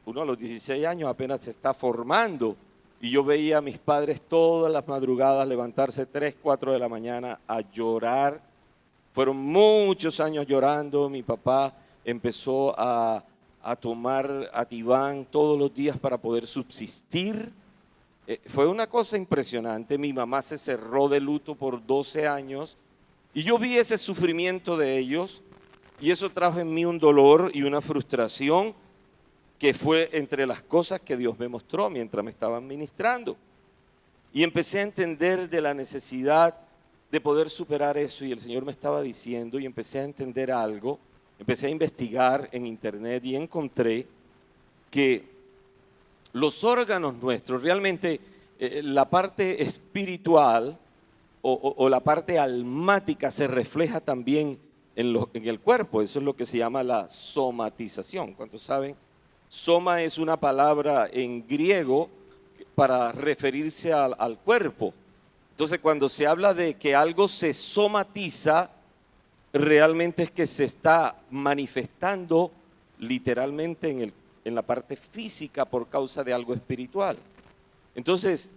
uno a los 16 años apenas se está formando, y yo veía a mis padres todas las madrugadas levantarse 3, 4 de la mañana a llorar. Fueron muchos años llorando. Mi papá empezó a tomar Ativan todos los días para poder subsistir. Fue una cosa impresionante. Mi mamá se cerró de luto por 12 años y yo vi ese sufrimiento de ellos, y eso trajo en mí un dolor y una frustración que fue entre las cosas que Dios me mostró mientras me estaban ministrando. Y empecé a entender de la necesidad de poder superar eso, y el Señor me estaba diciendo, y empecé a entender algo, empecé a investigar en internet y encontré que los órganos nuestros, realmente la parte espiritual o la parte almática se refleja también en el cuerpo. Eso es lo que se llama la somatización. ¿Cuántos saben? Soma es una palabra en griego para referirse al cuerpo. Entonces, cuando se habla de que algo se somatiza, realmente es que se está manifestando literalmente en la parte física por causa de algo espiritual. Entonces,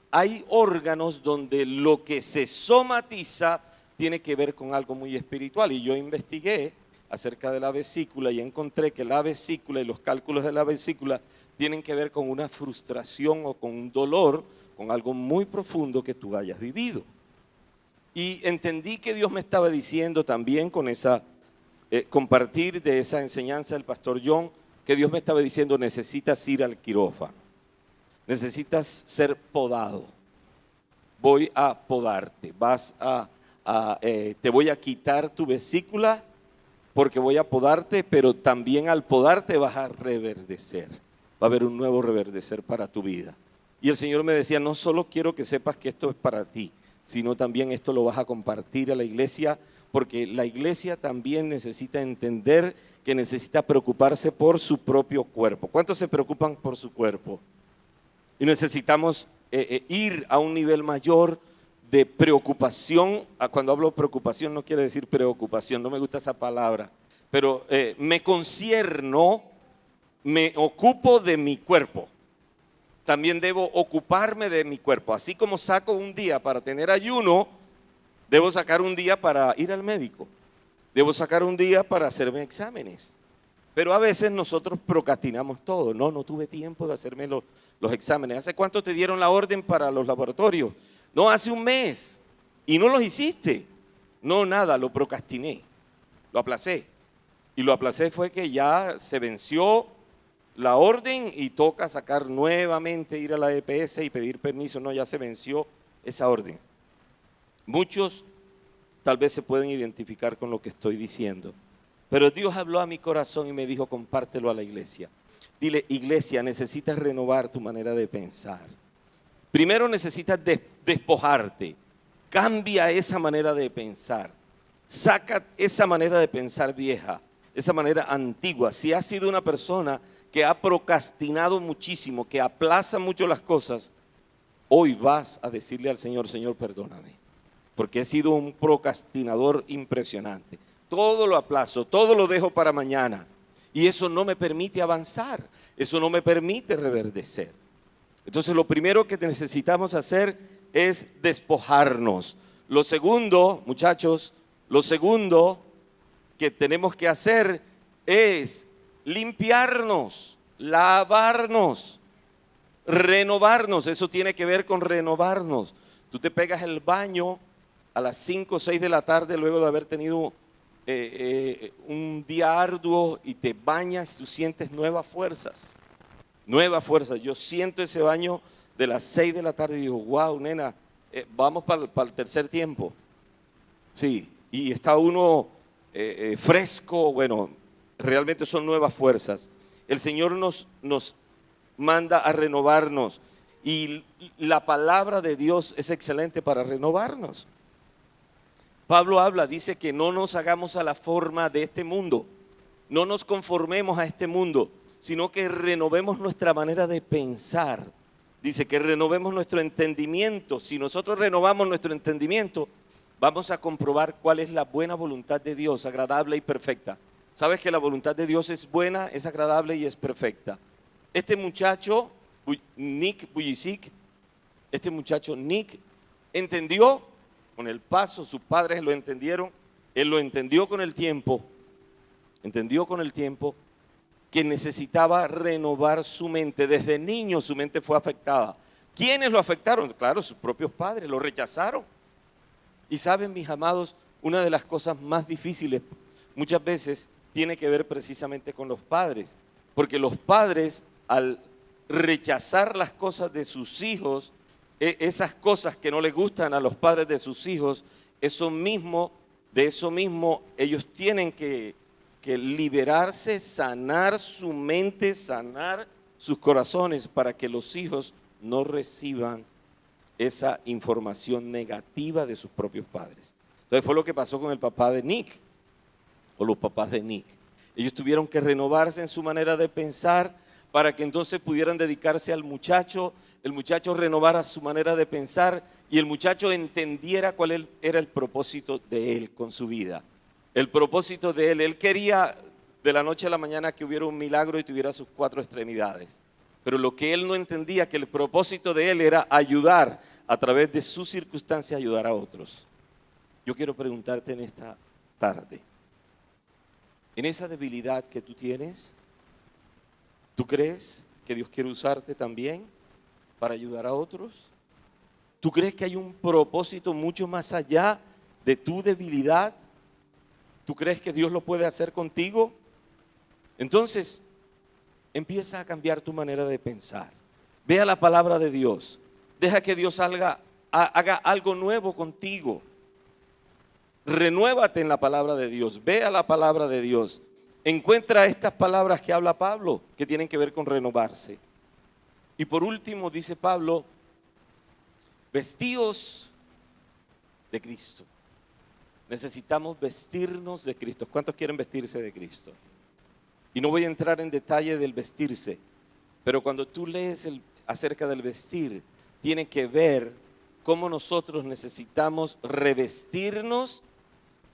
hay órganos donde lo que se somatiza tiene que ver con algo muy espiritual, y yo investigué acerca de la vesícula y encontré que la vesícula y los cálculos de la vesícula tienen que ver con una frustración o con un dolor, con algo muy profundo que tú hayas vivido. Y entendí que Dios me estaba diciendo también con esa compartir de esa enseñanza del pastor John, que Dios me estaba diciendo: necesitas ir al quirófano, necesitas ser podado, voy a podarte, te voy a quitar tu vesícula porque voy a podarte, pero también al podarte vas a reverdecer, va a haber un nuevo reverdecer para tu vida. Y el Señor me decía: no solo quiero que sepas que esto es para ti, sino también esto lo vas a compartir a la iglesia, porque la iglesia también necesita entender que necesita preocuparse por su propio cuerpo. ¿Cuántos se preocupan por su cuerpo? Y necesitamos ir a un nivel mayor de preocupación. Cuando hablo preocupación no quiere decir preocupación, no me gusta esa palabra, pero me concierno, me ocupo de mi cuerpo. También debo ocuparme de mi cuerpo. Así como saco un día para tener ayuno, debo sacar un día para ir al médico. Debo sacar un día para hacerme exámenes. Pero a veces nosotros procrastinamos todo. No tuve tiempo de hacerme los exámenes. ¿Hace cuánto te dieron la orden para los laboratorios? No, hace un mes. ¿Y no los hiciste? No, nada, lo procrastiné. Lo aplacé. Y lo aplacé fue que ya se venció la orden y toca sacar nuevamente, ir a la EPS y pedir permiso. No, ya se venció esa orden. Muchos tal vez se pueden identificar con lo que estoy diciendo, pero Dios habló a mi corazón y me dijo: compártelo a la iglesia. Dile: iglesia, necesitas renovar tu manera de pensar. Primero necesitas despojarte. Cambia esa manera de pensar. Saca esa manera de pensar vieja, esa manera antigua. Si has sido una persona que ha procrastinado muchísimo, que aplaza mucho las cosas, hoy vas a decirle al Señor: Señor, perdóname, porque he sido un procrastinador impresionante. Todo lo aplazo, todo lo dejo para mañana, y eso no me permite avanzar, eso no me permite reverdecer. Entonces, lo primero que necesitamos hacer es despojarnos. Lo segundo, muchachos, lo segundo que tenemos que hacer es limpiarnos, lavarnos, renovarnos. Eso tiene que ver con renovarnos. Tú te pegas el baño a las 5 o 6 de la tarde luego de haber tenido un día arduo y te bañas, tú sientes nuevas fuerzas. Yo siento ese baño de las 6 de la tarde y digo: wow, nena, vamos para el tercer tiempo. Sí, y está uno fresco. Bueno, realmente son nuevas fuerzas. El Señor nos manda a renovarnos y la palabra de Dios es excelente para renovarnos. Pablo dice que no nos hagamos a la forma de este mundo, no nos conformemos a este mundo, sino que renovemos nuestra manera de pensar. Dice que renovemos nuestro entendimiento. Si nosotros renovamos nuestro entendimiento, vamos a comprobar cuál es la buena voluntad de Dios, agradable y perfecta. ¿Sabes que la voluntad de Dios es buena, es agradable y es perfecta? Este muchacho, Nick Vujicic, entendió con el paso, sus padres lo entendieron, él lo entendió con el tiempo, que necesitaba renovar su mente. Desde niño su mente fue afectada. ¿Quiénes lo afectaron? Claro, sus propios padres, lo rechazaron. Y saben, mis amados, una de las cosas más difíciles muchas veces tiene que ver precisamente con los padres, porque los padres, al rechazar las cosas de sus hijos, esas cosas que no les gustan a los padres de sus hijos, de eso mismo ellos tienen que liberarse, sanar su mente, sanar sus corazones para que los hijos no reciban esa información negativa de sus propios padres. Entonces fue lo que pasó con el papá de Nick, o los papás de Nick. Ellos tuvieron que renovarse en su manera de pensar para que entonces pudieran dedicarse al muchacho, el muchacho renovara su manera de pensar y el muchacho entendiera cuál era el propósito de él con su vida. El propósito de él quería de la noche a la mañana que hubiera un milagro y tuviera sus 4 extremidades. Pero lo que él no entendía, que el propósito de él era ayudar, a través de sus circunstancias, ayudar a otros. Yo quiero preguntarte en esta tarde, en esa debilidad que tú tienes, ¿tú crees que Dios quiere usarte también para ayudar a otros? ¿Tú crees que hay un propósito mucho más allá de tu debilidad? ¿Tú crees que Dios lo puede hacer contigo? Entonces, empieza a cambiar tu manera de pensar. Ve a la palabra de Dios. Deja que Dios haga algo nuevo contigo. Renuévate en la palabra de Dios. Ve a la palabra de Dios. Encuentra estas palabras que habla Pablo, que tienen que ver con renovarse. Y por último, dice Pablo, vestíos de Cristo. Necesitamos vestirnos de Cristo. ¿Cuántos quieren vestirse de Cristo? Y no voy a entrar en detalle del vestirse, pero cuando tú lees acerca del vestir, tiene que ver cómo nosotros necesitamos revestirnos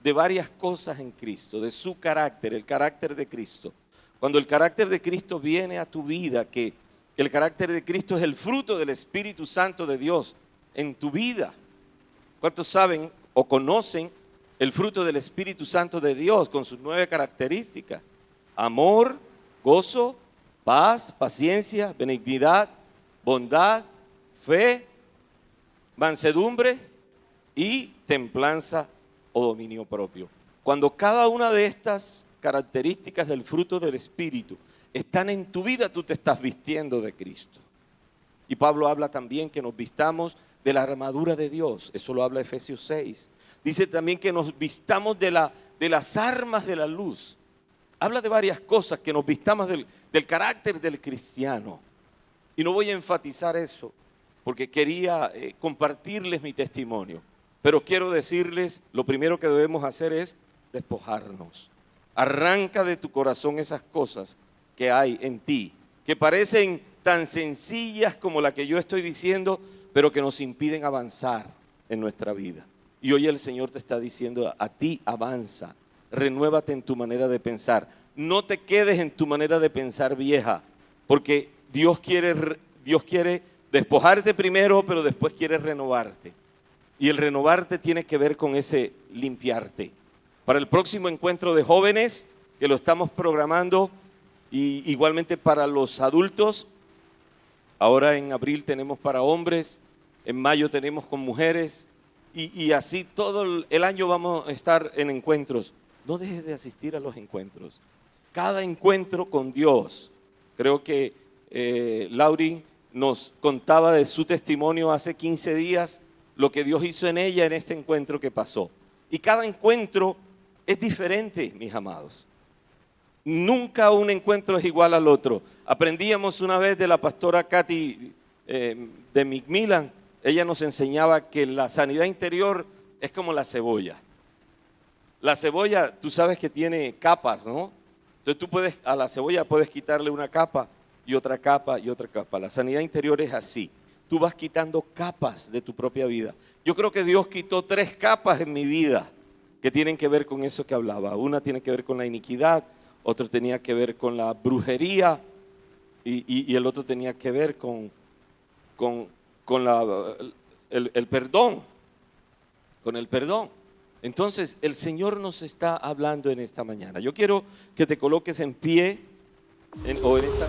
de varias cosas en Cristo, de su carácter, el carácter de Cristo. Cuando el carácter de Cristo viene a tu vida, que el carácter de Cristo es el fruto del Espíritu Santo de Dios en tu vida. ¿Cuántos saben o conocen el fruto del Espíritu Santo de Dios con sus 9 características? Amor, gozo, paz, paciencia, benignidad, bondad, fe, mansedumbre y templanza o dominio propio. Cuando cada una de estas características del fruto del Espíritu están en tu vida, tú te estás vistiendo de Cristo. Y Pablo habla también que nos vistamos de la armadura de Dios. Eso lo habla Efesios 6. Dice también que nos vistamos de las armas de la luz. Habla de varias cosas, que nos vistamos del carácter del cristiano. Y no voy a enfatizar eso, porque quería compartirles mi testimonio. Pero quiero decirles, lo primero que debemos hacer es despojarnos. Arranca de tu corazón esas cosas que hay en ti, que parecen tan sencillas como la que yo estoy diciendo, pero que nos impiden avanzar en nuestra vida. Y hoy el Señor te está diciendo a ti, avanza, renuévate en tu manera de pensar. No te quedes en tu manera de pensar vieja, porque Dios quiere despojarte primero, pero después quiere renovarte. Y el renovarte tiene que ver con ese limpiarte. Para el próximo encuentro de jóvenes, que lo estamos programando, y igualmente para los adultos, ahora en abril tenemos para hombres, en mayo tenemos con mujeres, y así todo el año vamos a estar en encuentros. No dejes de asistir a los encuentros. Cada encuentro con Dios. Creo que Laurin nos contaba de su testimonio hace 15 días, lo que Dios hizo en ella en este encuentro que pasó. Y cada encuentro es diferente, mis amados. Nunca un encuentro es igual al otro. Aprendíamos una vez de la pastora Katy de Macmillan. Ella nos enseñaba que la sanidad interior es como la cebolla. La cebolla, tú sabes que tiene capas, ¿no? Entonces a la cebolla puedes quitarle una capa y otra capa y otra capa. La sanidad interior es así. Tú vas quitando capas de tu propia vida. Yo creo que Dios quitó 3 capas en mi vida que tienen que ver con eso que hablaba. Una tiene que ver con la iniquidad, otro tenía que ver con la brujería y el otro tenía que ver con el perdón, con el perdón. Entonces, el Señor nos está hablando en esta mañana. Yo quiero que te coloques en pie, en esta